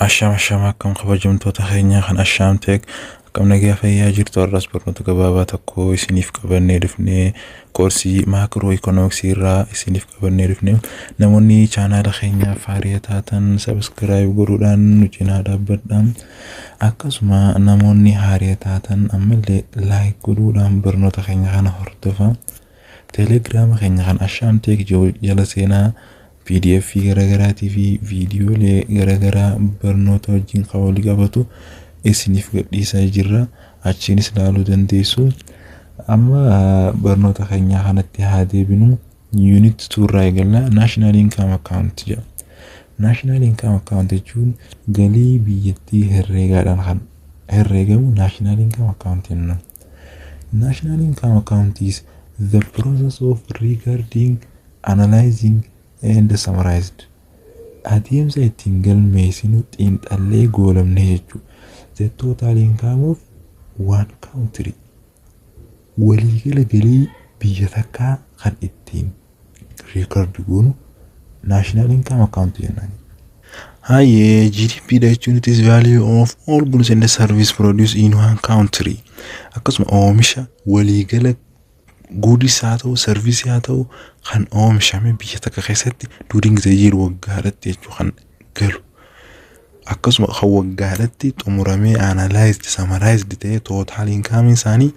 Asham akkam kabajamtoota keenya kan ashaamteek akkam nagaa fayyaa jirtu arras barnoota gabaabaa tokko isiniif qabannee dhufnee koorsii maakiroo ikoonomiksii irraa isiniif qabannee dhufnee namoonni chaanaala keenya faariyaa taatan sabskiraayib godhuudhaan nu cinaa dhaabbadhaa akkasuma namoonni haariyaa taatan ammallee laayik godhuudhaan barnoota keenya kana hordofaa teelegiraama keenya kan ashaamteek jala seenaa PDF garagaraati fi viidiyoolee garagaraa barnoota wajjin qawwali qabatu isiniif gadhiisaa jirra achiinis ilaaluu dandeessu amma barnoota keenya kanatti haa deebinu unit 2 irraa eegalla national income account jedha national income account jechuun galii biyyattii herreegaadhaan kan herreegamu national income account jenna national income account is the process of regarding analyzing and summarized adeemsa ittiin galmeessinu xiinxallee goolamne jechuudha the total income of one country waliigala galii biyya takkaa kan ittiin record goonu national income account jennaan. GDP jechuun it is value of all goods and services produced in one country akkasuma oomisha waliigala goodis haa ta'u service haa ta'u kan oomishame biyya takka keessatti during the year waggaadhaatti jechuu kan galu akkasuma kan waggaadhaatti xumuramee analyzed summarized ta'ee total income isaanii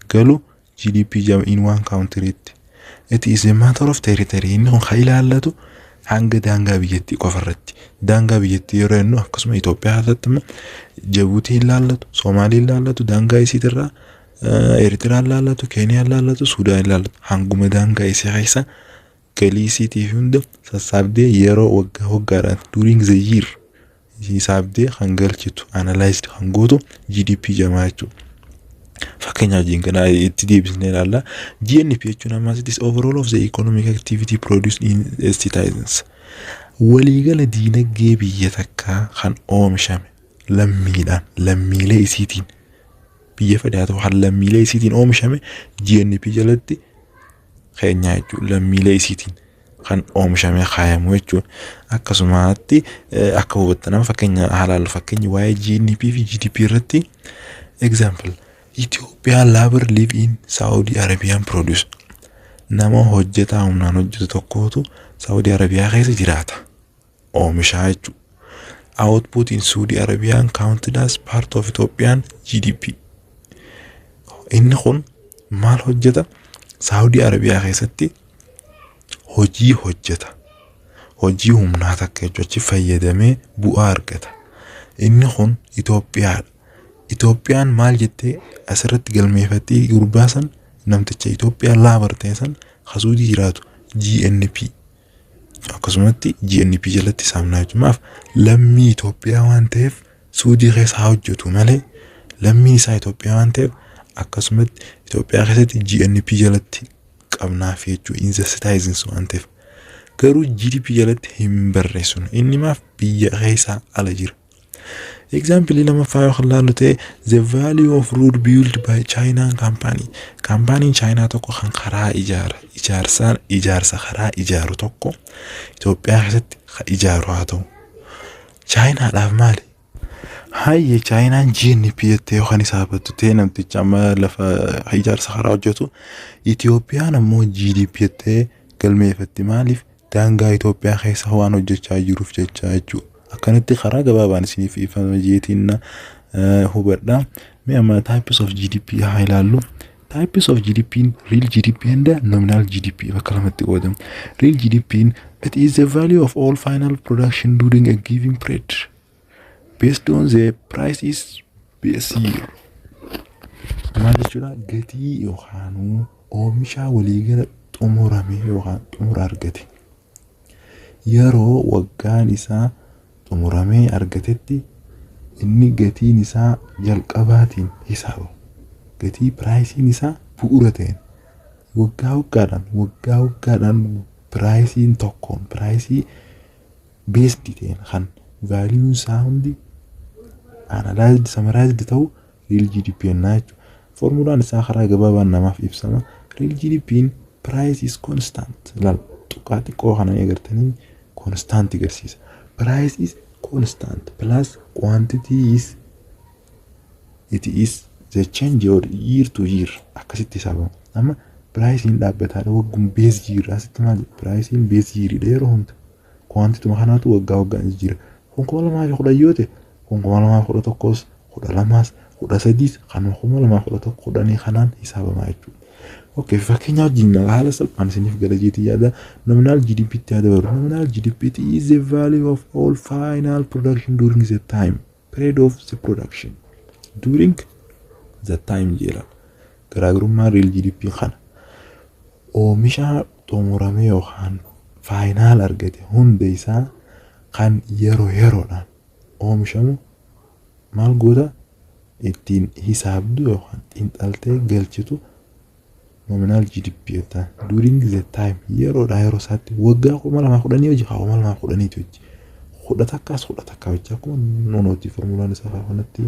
galu GDP in one country. It is a matter of territory inni kan ilaallatu hanga daangaa biyyattii qofarratti daangaa biyyattii yeroo jennu akkasuma Itoophiyaa keessatti Jabuutii ilaallatu Soomaalii ilaallatu daangaa isiitirraa Eritrea ilaallatu Kenya ilaallatu Suudaan ilaallatu hanguma daangaa isii keessa galii isiitiif hunda sassaabdee yeroo waggaadhaan during the year hisaabdee kan galchitu analyzed kan gootu GDP jedhama jechuudha. Fakkeenyaaf kana itti deebisnee ilaalla GNP jechuun ammas it is overall of the economic activity produced in citizens waliigala diinagdee biyya takkaa kan oomishame lammiilee isiitiin biyya fedhaatu kan lammiilee isiitiin oomishame GNP jalatti keenyaa jechuudha lammiilee isiitiin kan oomishame kaayamu jechuudha akkasumaatti akka hubattan fakkeenya halaal fakkeenya waa'ee GNP fi GDP irratti example Ethiopian labor live in Saudi Arabian produce nama hojjetaa humnaan hojjetu tokkootu Saudi Arabia keessa jiraata oomishaa jechuudha output in Saudi Arabian counted as part of Ethiopian GDP inni kun maal hojjeta Saudi Arabia keessatti hojii hojjeta hojii humnaa takka jechuun fayyadamee bu'aa argata inni kun Itoophiyaan maal jettee asirratti galmeeffattee gurbaasan namticha Itoophiyaa laabarteessan Saudi jiraatu GNP akkasumatti GNP jalatti saamnaa jechuun lammii Itoophiyaa waan ta'eef Saudi keessa hojjetu malee lammii isaa Itoophiyaa waan ta'eef akkasumatti Itoophiyaa keessatti GNP jalatti qabnaa fi jechuun in the citizens waan ta'eef garuu GDP jalatti hin barreessinu inni maaf biyya keessa ala jira. Example lamaffaa yoo ilaallu ta'e the value of road built by China company China tokko kan karaa ijaarsa karaa ijaaru tokko Itoophiyaa keessatti ijaaru haa ta'u Chinaadhaaf maali? China GNP jettee yookaan isaabattu ta'e namticha amma lafa ijaarsa karaa hojjetu Itoophiyaan ammoo GDP jettee galmeeffatti maaliif daangaa Itoophiyaa keessa waan hojjechaa jiruuf jecha jechuudha. Akkanatti karaa gabaabaan isiniif ifama jeetiin hubadhaa. Mee amma types of GDP haa ilaallu. Types of GDP real GDP and nominal GDP bakka lamatti qoodamu. Real GDP it is the value of all final production during a given period based on the prices base year. Maal jechuudha gatii yookaan oomisha waliigala xumurame yookaan xumura argate yeroo waggaan isaa xumuramee argatetti inni gatiin isaa jalqabaatiin hisaabu gatii pricing isaa bu'uura ta'een waggaa waggaadhaan pricing tokkoon pricing based ta'een kan value isaa hundi analyzed summarized ta'u real GDP naa jechuudha. Formulaan isaa karaa gabaabaan namaaf ibsama. Real GDP price is constant. Laal tuqaa xiqqoo kana agartanii constant agarsiisa. Price is constant plus quantity is it is the change or year to year akkasitti hisaabama. Amma pricing dhaabbataadha waggun base year asitti maal pricing base year yeroo hunda quantity kanaatu waggaa waggaan jira. Kun 2010 yoo ta'e kun 2011 12 13 kan 2011 10 kanaan hisaabama jechuudha. Okay, fakkeenyaaf jinna haala salphaan isiniif gala jeetii yaada nominal GDP tti yaada baru. Nominal GDP is the value of all final production during the time period of the production during the time jira. Garaagarummaa real GDP kana oomisha xumuramee yookaan final argate hunda isaa kan yeroodhaan oomishamu maal goota ittiin hisaabdu yookaan xiinxaltee galchitu nominal GDP ta during the time yeroo isaatti waggaa 2010 hojii 2010 hojii kudha takka hojii akkuma nooti formulaan isaa kanatti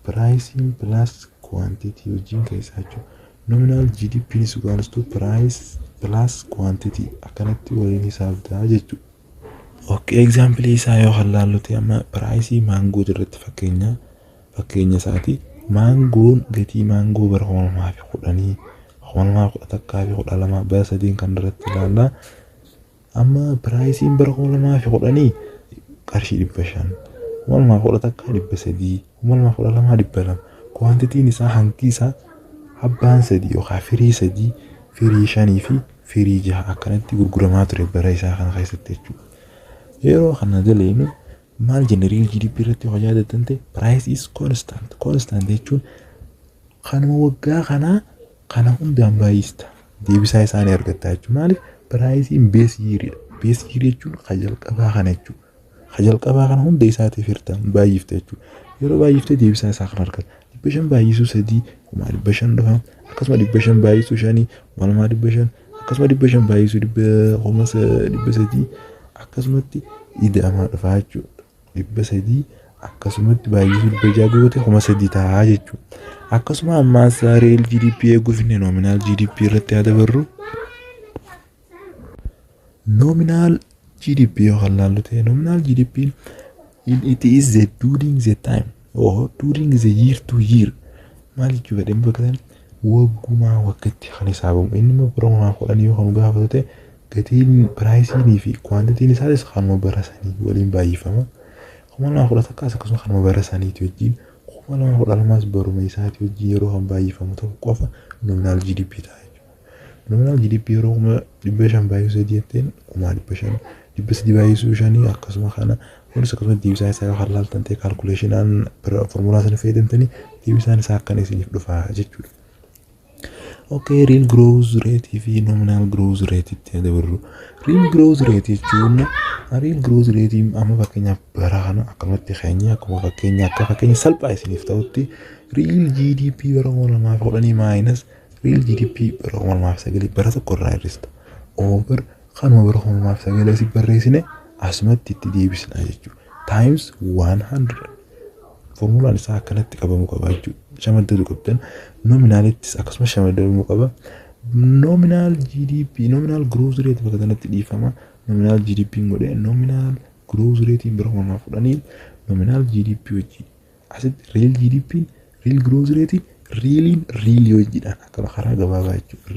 pricing plus quantity hojiin keessaa jechuudha. Nominal GDP is equals to price plus quantity akkanatti waliin hisaabtaa jechuudha. Okay, example isaa yoo halaalluti amma price maangoo irratti fakkeenya isaati. Maangoon gatii maangoo bara 2010 takkaa fi 12 bara 3 kan irratti ilaalla. Amma pricing bara 2010 qarshii 500 2010 takkaa 300 2012 200 quantity isaa hanqi isaa abbaan 3 yookaan firii 3 firii 5 fi firii 6 akkanatti gurguramaa ture bara isaa kana keessatti jechuudha. Yeroo kana daleenu maal general GDP irratti hojjaataan ta'e price is constant jechuun kanuma waggaa kana hundaan baay'ista deebisaa isaanii argataa jechuudha. Maaliif pricing base year jechuun jalqabaa kana jechuudha. Jalqabaa kana hunda isaatiif hirtaan baay'ifte jechuudha. Yeroo baay'ifte deebisaa isaa kan argata. 500 baay'isuu 3 500 dhufa akkasuma 500 baay'isuu 5 500 akkasuma 500 baay'isuu 300 akkasumatti ida'amaa dhufa jechuudha. 300 akkasumatti baay'isuu 600 goote 300 ta'a jechuudha. Akkasuma ammaas real GDP eeguuf inni nominal GDP irratti yaada barru nominal GDP yoo halaallu ta'e nominal GDP it is the during the time or during the year to year maal jechuudha dhimma bakka waggumaa wakkatti kan hisaabamu inni mabrooma godhanii yoo kan gaafatu ta'e gatiin pricing fi quantity isaanis kanuma barasanii waliin baay'ifama. Kuma kudha takkaas akkasuma kanuma barasaniiti wajjin kuma kudha lamaas baruma isaati wajjin yeroo kan baay'ifamu ta'u qofa nominal GDP ta'a jechuudha. Nominal GDP yeroo kuma 500 baay'isuu jetteen kuma 500 300 baay'isuu 5 akkasuma kana kunis akkasuma deebisaa isaa kan laaltan ta'e calculationaan formulaa sana fayyadamtanii deebisaan isaa akkan isiniif dhufa jechuudha. Okay, real growth rate fi nominal growth rate itti dabarru. Real growth rate jechuun real growth rate amma fakkeenyaaf bara kana akkamatti keenya akkuma fakkeenya salphaa isiniif ta'utti real GDP bara 2010 minus real GDP bara 2009 bara tokko irraa hir'ista. Over kanuma bara 2009 si barreessine asumatti itti deebisna jechuudha. Times 100. Formulaan isaa akkanatti qabamu qaba jechuudha. Shamaddatu qabdan nominalittis akkasuma shamaddamu qaba. Nominal GDP nominal growth rate bakka kanatti dhiifama. Nominal GDP godhe nominal growth rate bira homaa fudhanii nominal GDP wajjin asitti real GDP real growth rate real wajjidhaan akka karaa gabaabaa jechuudha.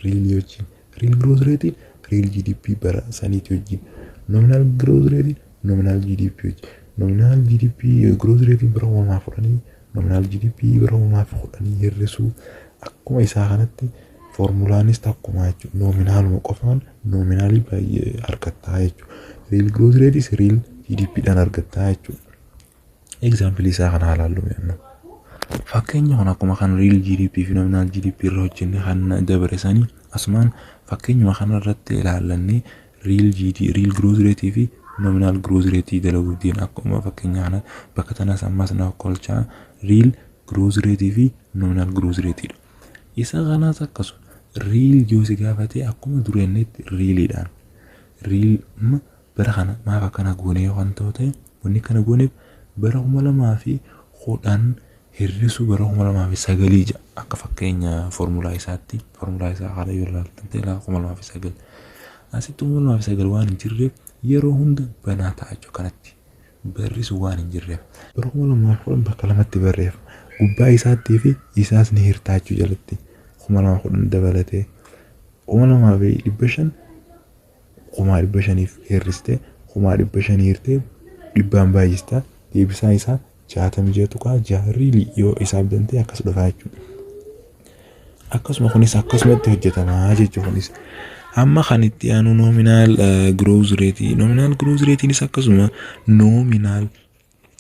Real wajjin real growth rate real GDP bara saniiti wajjin nominal growth rate nominal GDP wajjin nominal GDP growth rate bira homaa fudhanii nominal GDP bira homaa fudhanii hir'isuu akkuma isaa kanatti formulaanis takkuma jechuudha. Nominaaluma qofaan nominaalii baay'ee argattaa jechuudha. Real growth rate is real GDP dhaan argattaa jechuudha. Example isaa kana haalaallu jennu. Fakkeenya kana akkuma kan real GDP fi nominal GDP irra hojjenne kan dabaresanii asumaan fakkeenyuma kana irratti ilaallanne real growth rate fi nominal growth rate dalaguu diin akkuma fakkeenya kana bakka tanas ammas naaf kolchaa real growth rate fi nominal growth rate dha. Isa kanaas akkasuma real joosi gaafate akkuma durennetti realiidhaan real bara kana maaf akkana goonee waan ta'e wanni kana gooneef bara 2010 hir'isuu bara 2009 akka fakkeenya formulaa isaatti formulaa isaa haala yoo ilaaltan ta'e 2009 asitti 2009 waan hin jirreef yeroo hunda banaa ta'a jechuudha kanatti barris waan hin jirreef. Bara 2010 bakka lamatti barreef. Gubbaa isaattii fi isaas ni hirtaachuu jalatti 2010 dabalatee 2015 500 hirriste 500 hirtee dhibbaan baay'ista deebisaa isaa 66 riilii yoo isaaf dantee akkas dhufaa jechuudha. Akkasuma kunis akkasumatti hojjetamaa jechuudha kunis. Amma kan itti aanu nominal growth rate. Nominal growth rate'inis akkasuma nominal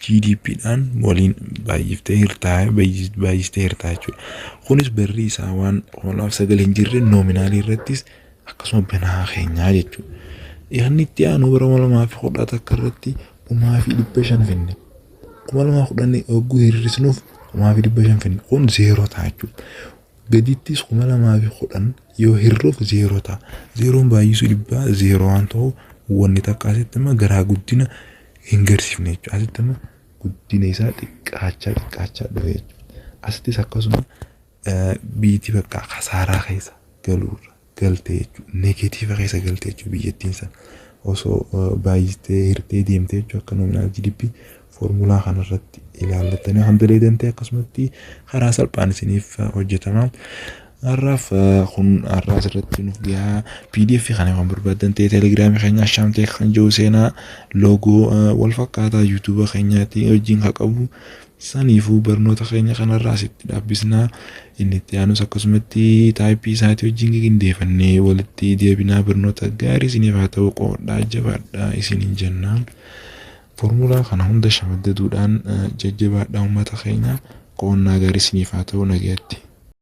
GDP dhaan waliin baay'iftee hirtaa jechuudha. Kunis barri isaa waan 9 hin jirre nominal irrattis akkasuma banaa keenyaa jechuudha. Yaanni itti aanu bara 2010 akka irratti 500 finne. 2010 ogguu hir'isnuuf 500 finne. Kun 0 ta'a jechuudha. Gadittis 2010 yoo hir'uuf 0 ta'a. 0 baay'isuu dhibbaa 0 waan ta'u wanni takka asitti garaa guddina hin garsiifne jechuudha. Asitti guddina isaa xiqqaachaa dhufe jechuudha. Asittis akkasuma biitii bakka kasaaraa keessa galtee jechuudha. Negatiiva keessa galtee jechuudha biyyattiin sana. Osoo baay'istee hirtee deemtee jechuudha akka nominal GDP formulaa kanarratti ilaallattanii kan daleedantee akkasumatti karaa salphaan isiniif hojjetama. Har'aaf kun har'aas irratti nuuf gahaa PDF kana kan barbaadan ta'e Telegram keenya Ashaamteek kan jiru seenaa loogoo wal fakkaataa YouTube keenyaatti wajjin kan qabu saniifuu barnoota keenya kanarraa asitti dhaabbisnaa. Inni itti aanus akkasumatti taayippii isaatii wajjin qindeeffannee walitti deebinaa barnoota gaarii isiniif haa ta'u qoodhaa jabaadhaa isiniin jennaa. Formulaa kana hunda shamaddaduudhaan jajjabaadhaa uummata keenya qoonnaa gaarii isiniif haa ta'u nagaatti.